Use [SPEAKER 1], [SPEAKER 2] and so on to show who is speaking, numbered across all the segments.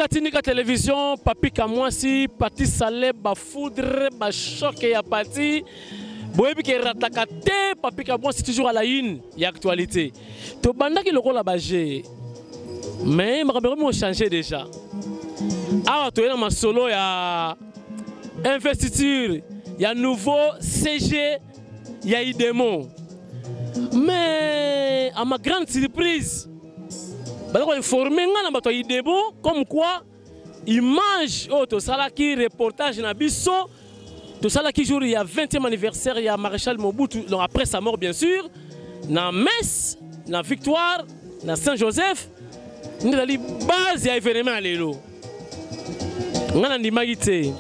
[SPEAKER 1] Tindika télévision, Papi Kamwasi, Pati Saleh, Bafoudre, Bachoc et Apati. Boyebi ke ratakate, Papi Kamwasi toujours à la une, il y a actualité. To banda ki loko la bagé. Mais ma caméra m'a changé déjà. Ah, tu es dans ma solo, il y a investiture, il y a nouveau CG, il y a IDEMO. Mais à ma grande surprise, je vais informer IDEMO comme quoi image au Salaki reportage na biso to Salaki jour il y a 20e anniversaire il y a Maréchal Mobutu donc après sa mort bien sûr na Metz na Victoire na Saint-Joseph ni dali base ya événement lelo ngana ndimaki te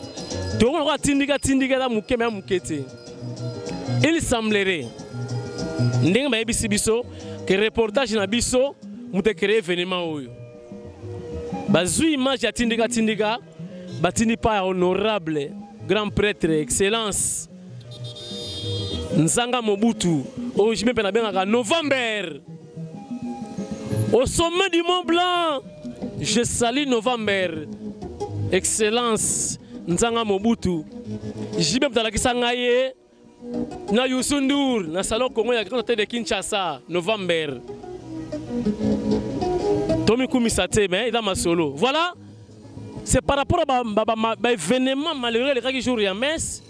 [SPEAKER 1] to on va tindika da mukeme ya mukete il semblerait ndenge bayebisi biso que reportage na biso mute créer événement oyo bazui image ya tindika batini pa honorable grand prêtre excellence Nzanga Mobutu au jime pe na benga November au sommet du Mont Blanc. Je salue November excellence Nzanga Mobutu jime pe la kisangaye na Youssou Ndour na salon Congo ya grand hôtel de Kinshasa November Tommy Koumisate mais dans ma solo voilà c'est par rapport à l'événement malheureux les quelques jours à Metz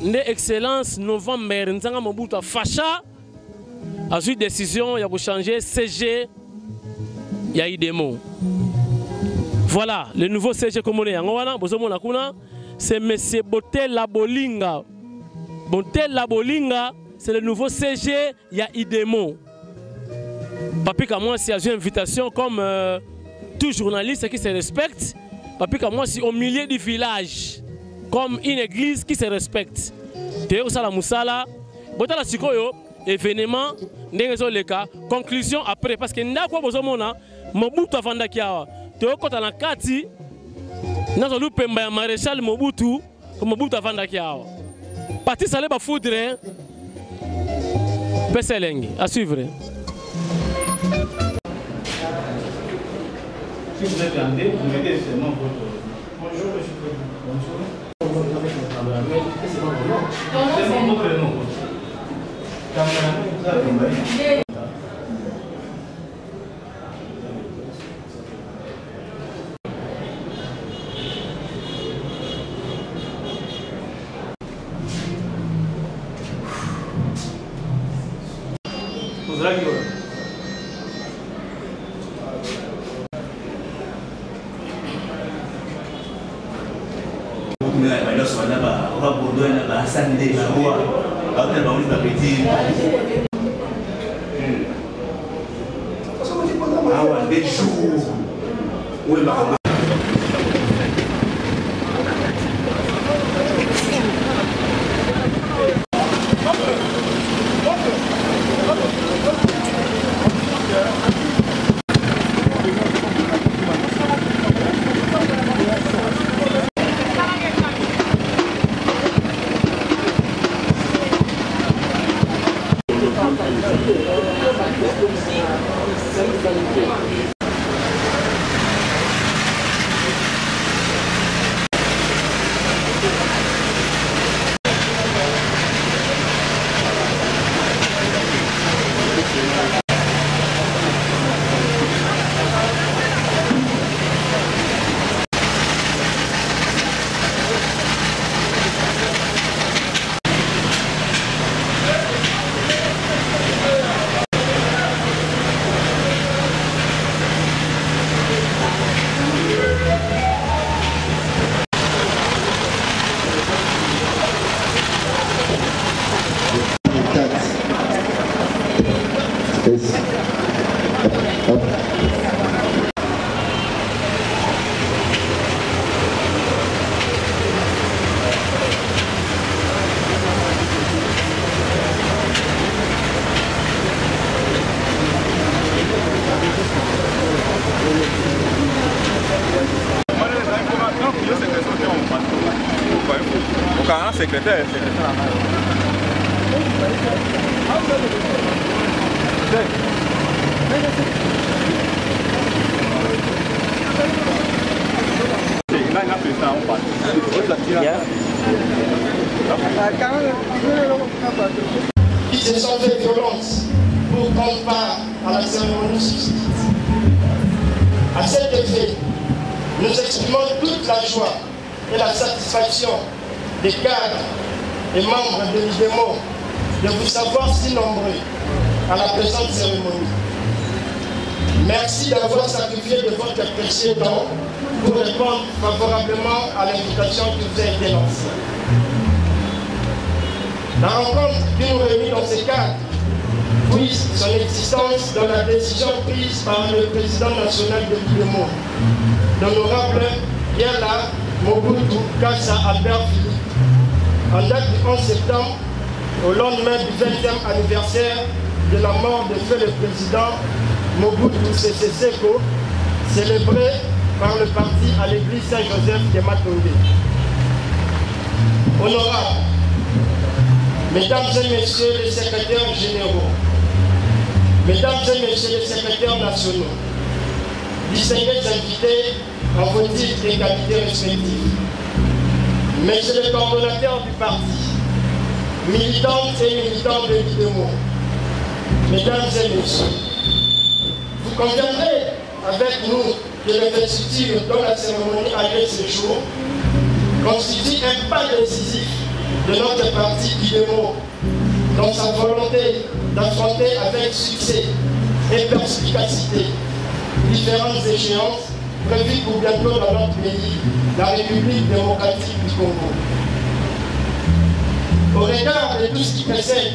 [SPEAKER 1] de excellence November Nzanga Mobutu a facha a eu décision il y a changer CG il y a IDEMO voilà le nouveau CG comme on est en c'est monsieur Botel Labolinga. Botel Labolinga, c'est le nouveau CG, il y a IDEMO. Papi Kamwasi a eu une invitation comme tout journaliste qui se respecte. Papi Kamwasi au milieu du village, comme une église qui se respecte. Théo Sala Moussala, Botala Sikoyo, événement, Ndengezoleka, conclusion après. Parce que Ndakwa Bozomona, Mobutu Avandakiawa, Théo Kotana Kati, Nazolu Pemba Maréchal Mobutu, Mobutu Avandakiawa. Pati Saleh Bafoudre, Pesselengi, à suivre.
[SPEAKER 2] Si vous attendez, vous mettez seulement votre... Bonjour, monsieur. Bonjour. C'est mon votre nom.
[SPEAKER 3] Des jours où il va
[SPEAKER 4] secrétaire. Qui se sont fait violence pour prendre part à la cérémonie subsiste. À cet effet, nous exprimons toute la joie et la satisfaction des cadres et membres de l'IDEMO de vous savoir si nombreux à la présente cérémonie. Merci d'avoir sacrifié de votre précieux temps pour répondre favorablement à l'invitation qui vous a été lancée. La rencontre qui nous réunit dans ces cadres puise son existence dans la décision prise par le président national de l'IDEMO, l'honorable Yala Mobutu Kassa Albert Philippe, en date du 11 septembre, au lendemain du 20e anniversaire de la mort de feu le président Mobutu Sese Seko, célébré par le parti à l'église Saint-Joseph de Matongé. Honorables, Mesdames et Messieurs les secrétaires généraux, Mesdames et Messieurs les secrétaires nationaux, distingués invités en vos titres et qualités respectives, Messieurs les coordonnateurs du parti, militantes et militants de l'IDEMO, Mesdames et Messieurs, vous conviendrez avec nous que l'investiture dont la cérémonie a lieu ce jour constitue un pas décisif de notre parti IDEMO dans sa volonté d'affronter avec succès et perspicacité différentes échéances prévues pour bientôt dans notre pays, la République démocratique du Congo. Au regard de tout ce qui précède,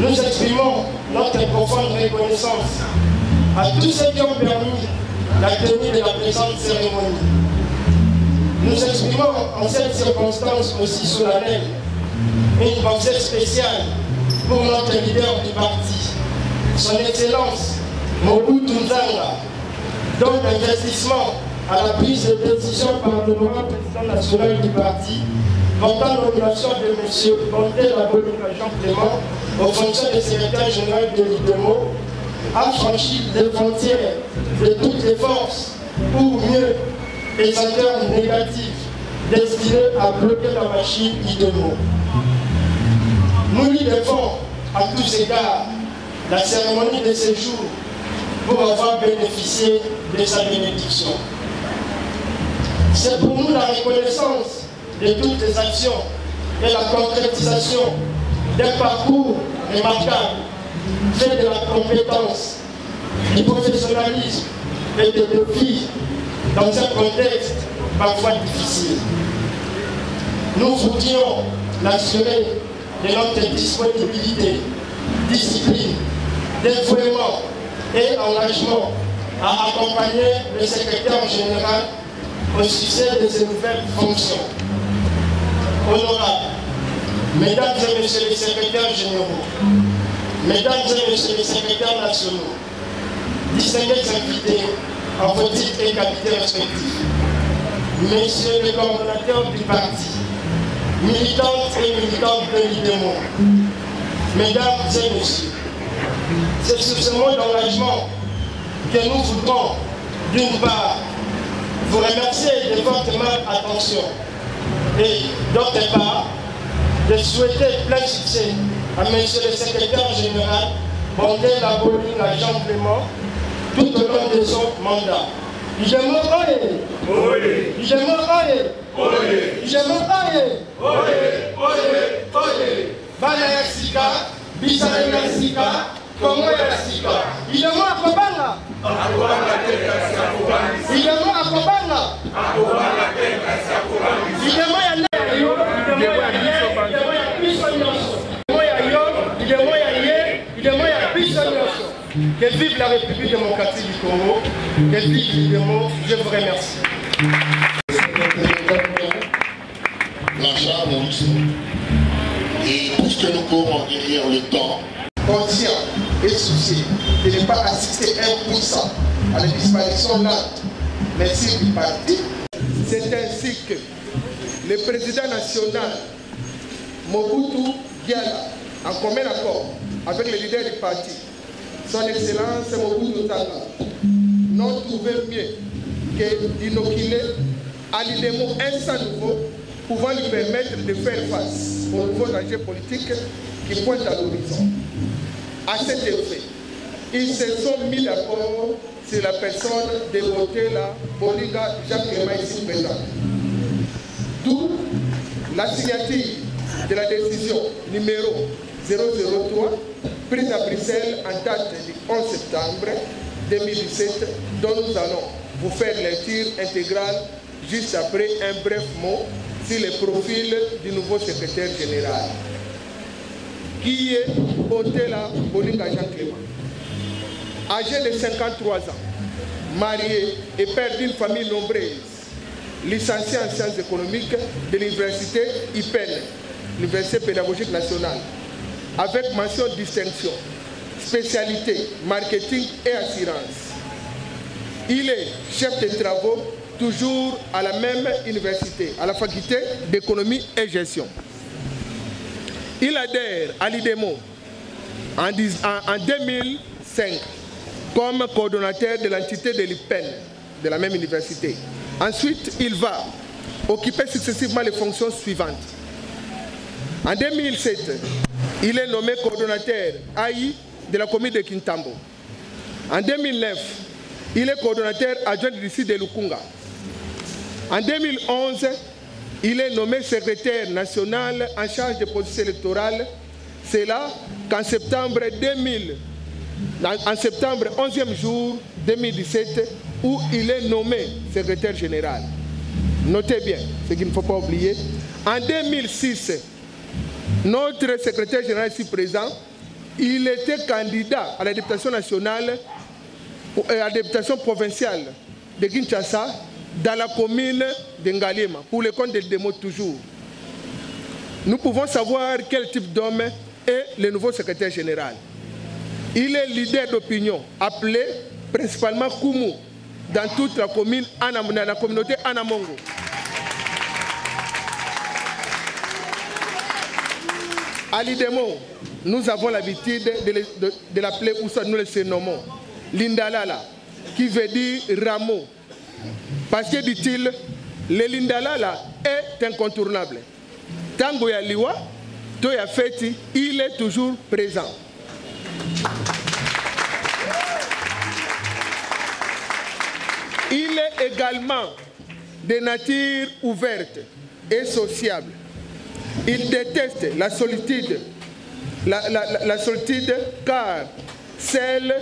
[SPEAKER 4] nous exprimons notre profonde reconnaissance à tous ceux qui ont permis la tenue de la présente cérémonie. Nous exprimons en cette circonstance aussi solennelle une pensée spéciale pour notre leader du parti, son Excellence Mobutu Nzanga, dont l'investissement à la prise de décision par le nouveau président national du parti portant nomination de M. Bonté Labolinga Jean-Clément aux fonctions de secrétaire général de l'IDEMO a franchi les frontières de toutes les forces, ou mieux, les acteurs négatifs destinés à bloquer la machine IDEMO. Nous lui devons à tous égards la cérémonie de ce jour pour avoir bénéficié de sa bénédiction. C'est pour nous la reconnaissance de toutes les actions et la concrétisation d'un parcours remarquable, fait de la compétence, du professionnalisme et des défis dans un contexte parfois difficile. Nous voudrions l'assurer de notre disponibilité, discipline, dévouement et engagement à accompagner le secrétaire général au succès de ses nouvelles fonctions. Honorables, Mesdames et Messieurs les secrétaires généraux, Mesdames et Messieurs les secrétaires nationaux, distingués invités en vos titres et qualités respectifs, Messieurs les coordonnateurs du parti, militantes et militants de l'IDEMO, Mesdames et Messieurs, c'est sur ce mot d'engagement que nous voudrons, d'une part, vous remercier de votre aimable attention et, d'autre part, de souhaiter plein succès à M. le secrétaire général Bonté Labolinga Jean-Clément tout au long de son mandat. IDEMO oye! IDEMO oye! IDEMO oye! Bana ya sika, bisana ya sika, Kongo ya sika. IDEMO akobanga! IDEMO akobanga! IDEMO ya ne! IDEMO ya biso nyonso! IDEMO ya yo, IDEMO ya ye, IDEMO ya biso nyonso! Que vive la République démocratique du Congo, que vive l'IDEMO, je vous remercie.
[SPEAKER 3] Blanchard Moïse. Et puisque nous courons derrière le temps, conscient et soucié de ne pas assister 1% à la disparition lente, merci du parti.
[SPEAKER 5] C'est ainsi que le président national Mobutu Diala, en commun accord avec les leaders du parti, son Excellence Mobutu Nzanga, n'ont trouvé mieux que d'inoculer à l'IDEMO un sang nouveau pouvant lui permettre de faire face aux nouveaux enjeux politiques qui pointent à l'horizon. À cet effet, ils se sont mis d'accord sur la personne de Botela Bolinga Jacques Clément ici présent. D'où la signature de la décision numéro 003 prise à Bruxelles en date du 11 septembre 2017 dont nous allons vous faire lecture intégrale juste après un bref mot sur le profil du nouveau secrétaire général. Qui est Botela Bolinga Jacques Clément? Âgé de 53 ans, marié et père d'une famille nombreuse, licencié en sciences économiques de l'université IPEN, l'Université pédagogique nationale, avec mention distinction, spécialité, marketing et assurance. Il est chef de travaux toujours à la même université, à la faculté d'économie et gestion. Il adhère à l'IDEMO en 2005 comme coordonnateur de l'entité de l'IPEN, de la même université. Ensuite, il va occuper successivement les fonctions suivantes. En 2007, il est nommé coordonnateur AI de la commune de Kintambo. En 2009, il est coordonnateur adjoint du district de Lukunga. En 2011, il est nommé secrétaire national en charge des processus électoraux. C'est là qu'en septembre 11e jour 2017, où il est nommé secrétaire général. Notez bien, ce qu'il ne faut pas oublier. En 2006, notre secrétaire général ici présent, il était candidat à la députation nationale, à la députation provinciale de Kinshasa, dans la commune de Ngalema, pour le compte de l'IDEMO toujours. Nous pouvons savoir quel type d'homme est le nouveau secrétaire général. Il est leader d'opinion, appelé principalement Kumu, dans toute la commune, dans la communauté Anamongo. À l'IDEMO, nous avons l'habitude de l'appeler, ou soit nous le surnommons, Lindalala, qui veut dire rameau. Parce que, dit-il, le Lindalala est incontournable. Tango ya liwa, to ya feti, il est toujours présent. Il est également de nature ouverte et sociable. Il déteste la solitude, la solitude, car seul,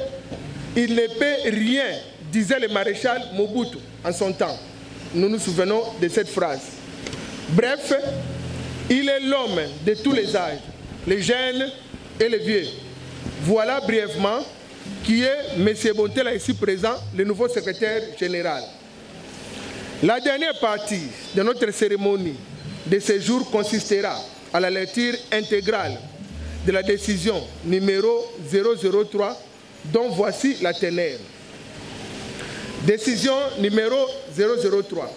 [SPEAKER 5] il ne peut rien, disait le maréchal Mobutu en son temps. Nous nous souvenons de cette phrase. Bref, il est l'homme de tous les âges, les jeunes et les vieux. Voilà brièvement qui est M. Bontela ici présent, le nouveau secrétaire général. La dernière partie de notre cérémonie de ce jour consistera à la lecture intégrale de la décision numéro 003 dont voici la teneur. Décision numéro 003,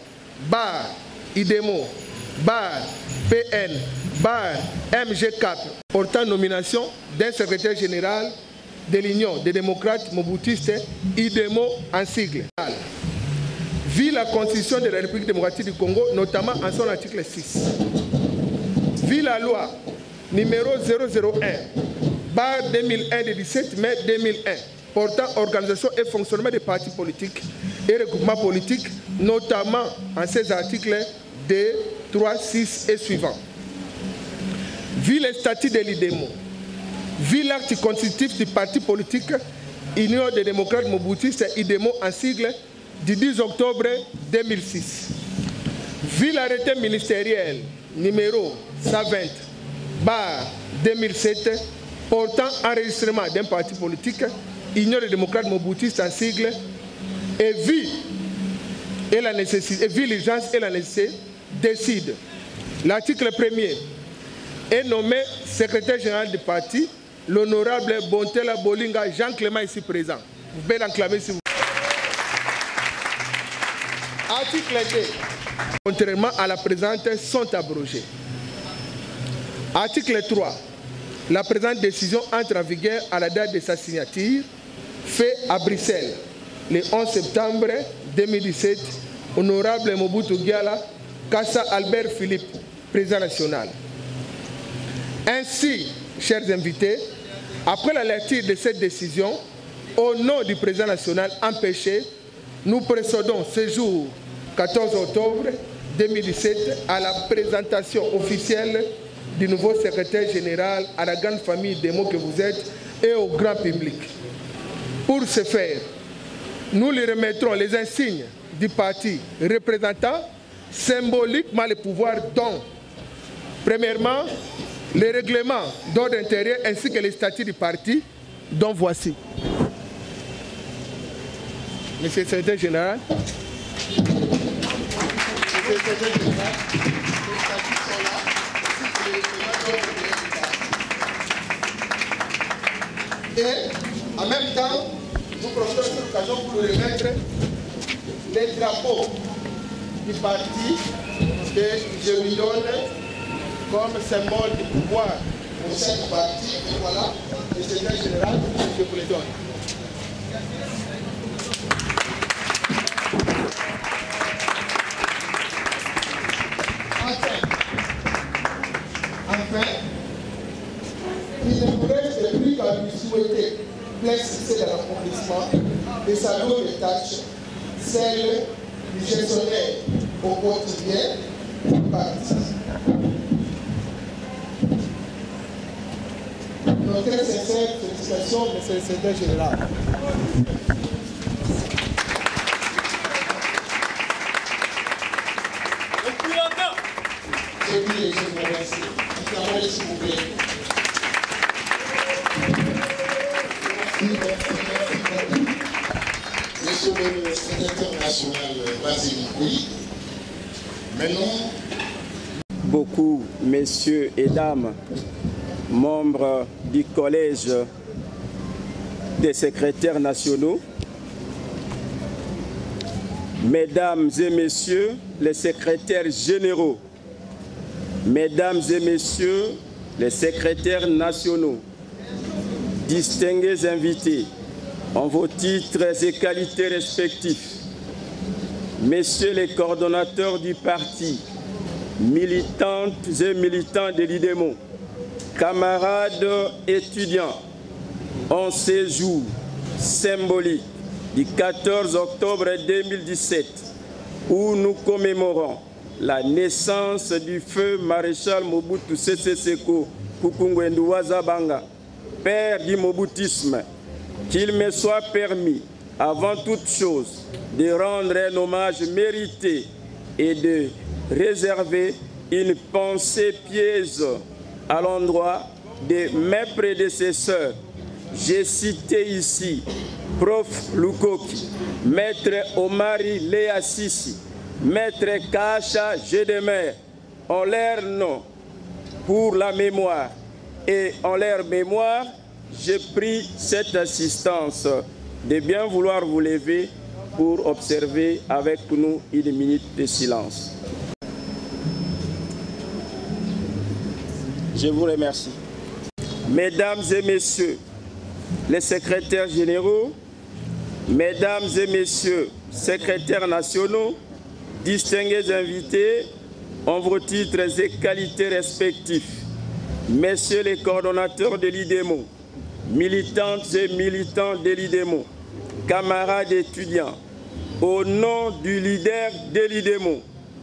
[SPEAKER 5] barre IDEMO, barre PN, barre MG4, portant nomination d'un secrétaire général de l'Union des démocrates mobutistes, IDEMO en sigle. Vu la constitution de la République démocratique du Congo, notamment en son article 6. Vu la loi numéro 001, barre 2001 du 17 mai 2001, portant organisation et fonctionnement des partis politiques et regroupements politiques, notamment en ces articles 2, 3, 6 et suivants. Vu les statuts de l'IDEMO, vu l'acte constitutif du parti politique Union des démocrates mobutistes IDEMO en sigle du 10 octobre 2006, vu l'arrêté ministériel numéro 120, barre 2007, portant enregistrement d'un parti politique Union des démocrates mobutistes en sigle, et vu l'urgence et la nécessité, décide. L'article 1er est nommé secrétaire général du parti, l'honorable Bontela Bolinga Jean Clément ici présent. Vous pouvez l'enclamer si vous voulez. Article 2, contrairement à la présente, sont abrogés. Article 3, la présente décision entre en vigueur à la date de sa signature, fait à Bruxelles le 11 septembre 2017 Honorable Mobutu Giala, Kassa Albert Philippe, président national. Ainsi, chers invités, après la lecture de cette décision, au nom du président national empêché, nous procédons ce jour 14 octobre 2017 à la présentation officielle du nouveau secrétaire général à la grande famille des mots que vous êtes et au grand public. Pour ce faire, nous lui remettrons les insignes du parti représentant symboliquement le pouvoir dont, premièrement, les règlements d'ordre intérieur ainsi que les statuts du parti, dont voici. Monsieur le secrétaire général. Monsieur le secrétaire général, les statuts sont là, ainsi que les règlements d'ordre intérieur. Et, en même temps, nous profitons de cette occasion pour remettre les drapeaux du parti que je lui donne comme symbole du pouvoir au sein du parti. Et voilà, le secrétaire général, je vous les donne. Enfin, il ne nous reste plus qu'à lui souhaiter plein succès dans l'accomplissement de sa lourde tâche, celle du gestionnaire au quotidien du parti. Nos très sincères félicitations, monsieur le secrétaire général. Je vous remercie. S'il vous plaît.
[SPEAKER 3] Monsieur le secrétaire national Basile, maintenant.
[SPEAKER 6] Beaucoup, messieurs et dames, membres du collège des secrétaires nationaux, mesdames et messieurs les secrétaires généraux, mesdames et messieurs les secrétaires nationaux, distingués invités en vos titres et qualités respectifs, messieurs les coordonnateurs du parti, militantes et militants de l'IDEMO, camarades étudiants, en ce jour symbolique du 14 octobre 2017, où nous commémorons la naissance du feu maréchal Mobutu Sese Seko Kukungwendu Wazabanga, père du moboutisme, qu'il me soit permis, avant toute chose, de rendre un hommage mérité et de réserver une pensée pieuse à l'endroit de mes prédécesseurs. J'ai cité ici Prof. Lukoki, Maître Omari Léa Sissi, Maître Kacha Gédemer, en leur nom pour la mémoire. Et en leur mémoire, j'ai pris cette assistance de bien vouloir vous lever pour observer avec nous une minute de silence. Je vous remercie. Mesdames et messieurs les secrétaires généraux, mesdames et messieurs secrétaires nationaux, distingués invités en vos titres et qualités respectifs, messieurs les coordonnateurs de l'IDEMO, militantes et militants de l'IDEMO, camarades étudiants, au nom du leader de l'IDEMO,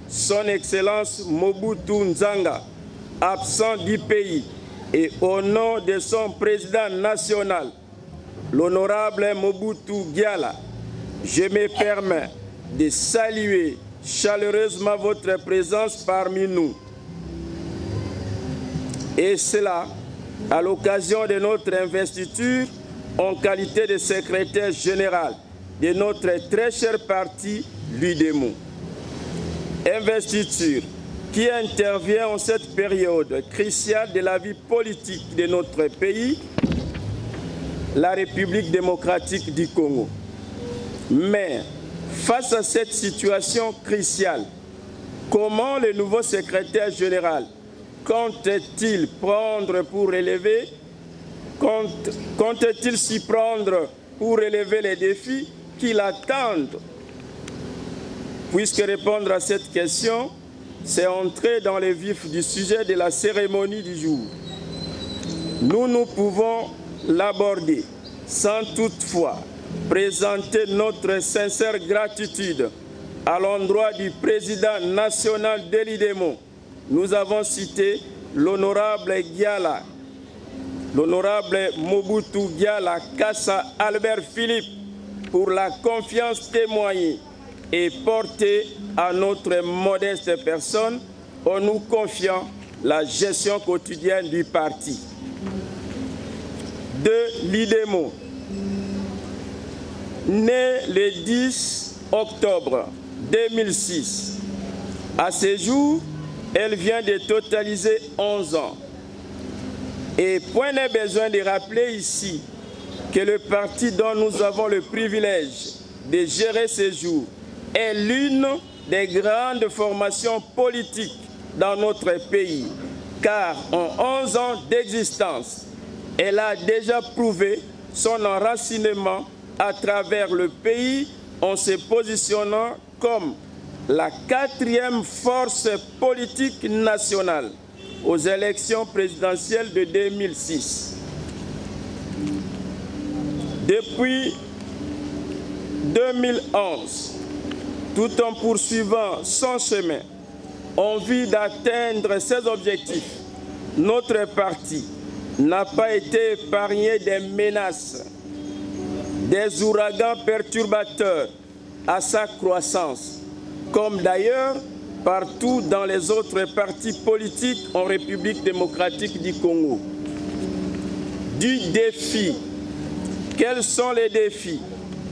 [SPEAKER 6] son Excellence Mobutu Nzanga, absent du pays, et au nom de son président national, l'honorable Mobutu Giala, je me permets de saluer chaleureusement votre présence parmi nous. Et cela à l'occasion de notre investiture en qualité de secrétaire général de notre très cher parti, l'UDEMO. Investiture qui intervient en cette période cruciale de la vie politique de notre pays, la République démocratique du Congo. Mais face à cette situation cruciale, comment le nouveau secrétaire général compte-t-il prendre pour relever, compte-t-il s'y prendre pour relever les défis qui l'attendent? puisque répondre à cette question, c'est entrer dans le vif du sujet de la cérémonie du jour. Nous pouvons l'aborder sans toutefois présenter notre sincère gratitude à l'endroit du président national de l'IDEMO. Nous avons cité l'honorable Giala, l'honorable Mobutu Giala Kassa Albert Philippe pour la confiance témoignée et portée à notre modeste personne en nous confiant la gestion quotidienne du parti. De l'IDEMO, né le 10 octobre 2006. À ce jour, elle vient de totaliser 11 ans. Et point n'est besoin de rappeler ici que le parti dont nous avons le privilège de gérer ces jours est l'une des grandes formations politiques dans notre pays, car en 11 ans d'existence, elle a déjà prouvé son enracinement à travers le pays en se positionnant comme la 4e force politique nationale aux élections présidentielles de 2006. Depuis 2011, tout en poursuivant son chemin en vue d'atteindre ses objectifs, notre parti n'a pas été épargné des menaces, des ouragans perturbateurs à sa croissance, comme d'ailleurs partout dans les autres partis politiques en République démocratique du Congo. Du défi. Quels sont les défis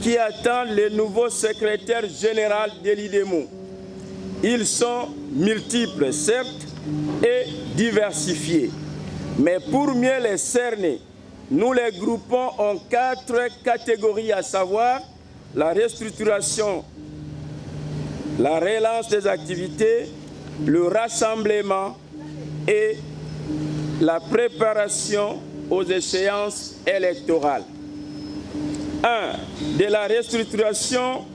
[SPEAKER 6] qui attendent le nouveau secrétaire général de l'IDEMO? Ils sont multiples, certes, et diversifiés. Mais pour mieux les cerner, nous les groupons en 4 catégories, à savoir la restructuration, la relance des activités, le rassemblement et la préparation aux échéances électorales. 1. De la restructuration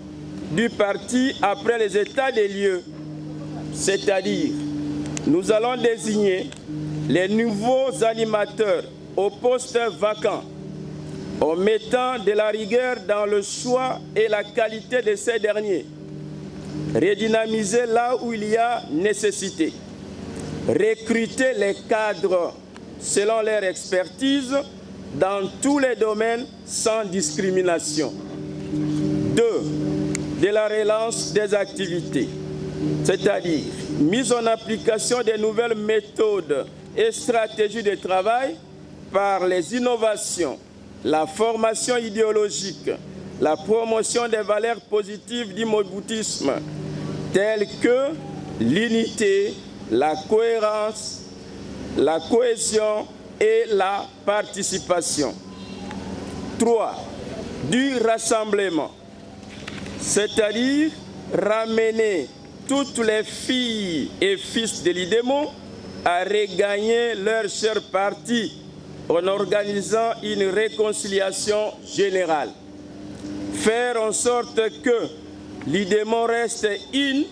[SPEAKER 6] du parti après les états des lieux, c'est-à-dire nous allons désigner les nouveaux animateurs aux postes vacants en mettant de la rigueur dans le choix et la qualité de ces derniers. Redynamiser là où il y a nécessité. Recruter les cadres selon leur expertise dans tous les domaines sans discrimination. 2. De la relance des activités, c'est-à-dire mise en application des nouvelles méthodes et stratégies de travail par les innovations, la formation idéologique, la promotion des valeurs positives du moboutisme, telles que l'unité, la cohérence, la cohésion et la participation. 3. Du rassemblement, c'est-à-dire ramener toutes les filles et fils de l'IDEMO à regagner leur cher parti en organisant une réconciliation générale. Faire en sorte que l'IDEMO reste une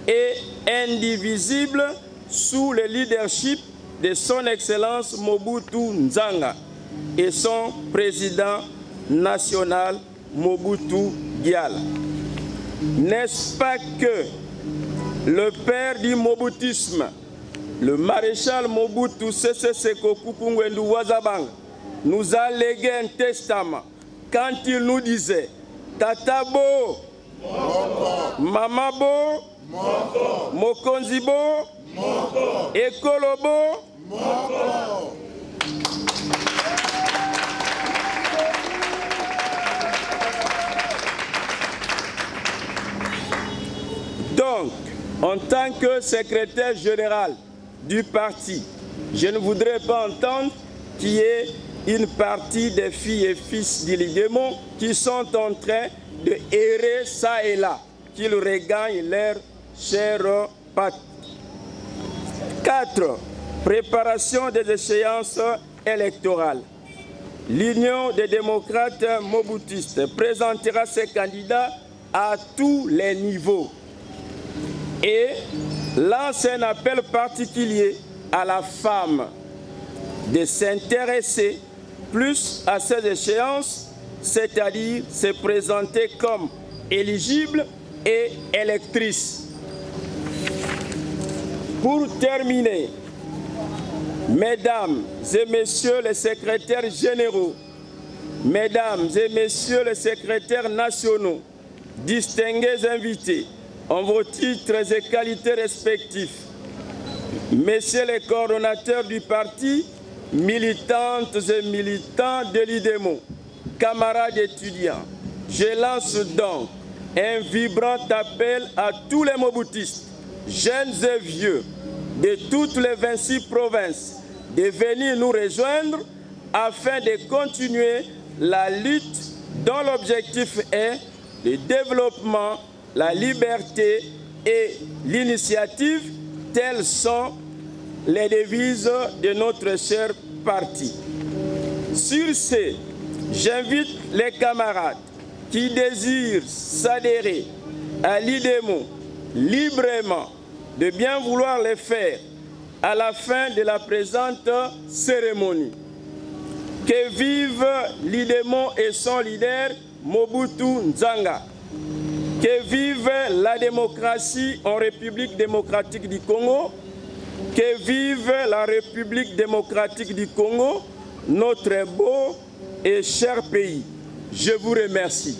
[SPEAKER 6] et indivisible sous le leadership de son Excellence Mobutu Nzanga et son président national Mobutu Giala. N'est-ce pas que le père du mobutisme, le maréchal Mobutu Sese Seko Kuku Wazabang, nous a légué un testament quand il nous disait Tatabo, Mamabo, Mokonzibo, Ekolobo, donc, en tant que secrétaire général du parti, je ne voudrais pas entendre qu'il y ait une partie des filles et fils de l'IDEMO qui sont en train de errer ça et là, qu'ils regagnent leur chère patte. 4. Préparation des échéances électorales. L'Union des démocrates moboutistes présentera ses candidats à tous les niveaux, et lance un appel particulier à la femme de s'intéresser plus à ces échéances, c'est-à-dire se présenter comme éligible et électrice. Pour terminer, mesdames et messieurs les secrétaires généraux, mesdames et messieurs les secrétaires nationaux, distingués invités, en vos titres et qualités respectifs, messieurs les coordonnateurs du parti, militantes et militants de l'IDEMO, camarades étudiants, je lance donc un vibrant appel à tous les moboutistes, jeunes et vieux, de toutes les 26 provinces, de venir nous rejoindre afin de continuer la lutte dont l'objectif est le développement, la liberté et l'initiative, telles sont les devises de notre cher parti. Sur ce, j'invite les camarades qui désirent s'adhérer à l'IDEMO librement de bien vouloir le faire à la fin de la présente cérémonie. Que vive l'IDEMO et son leader Mobutu Nzanga. Que vive la démocratie en République démocratique du Congo. Que vive la République démocratique du Congo, notre beau et cher pays. Je vous remercie.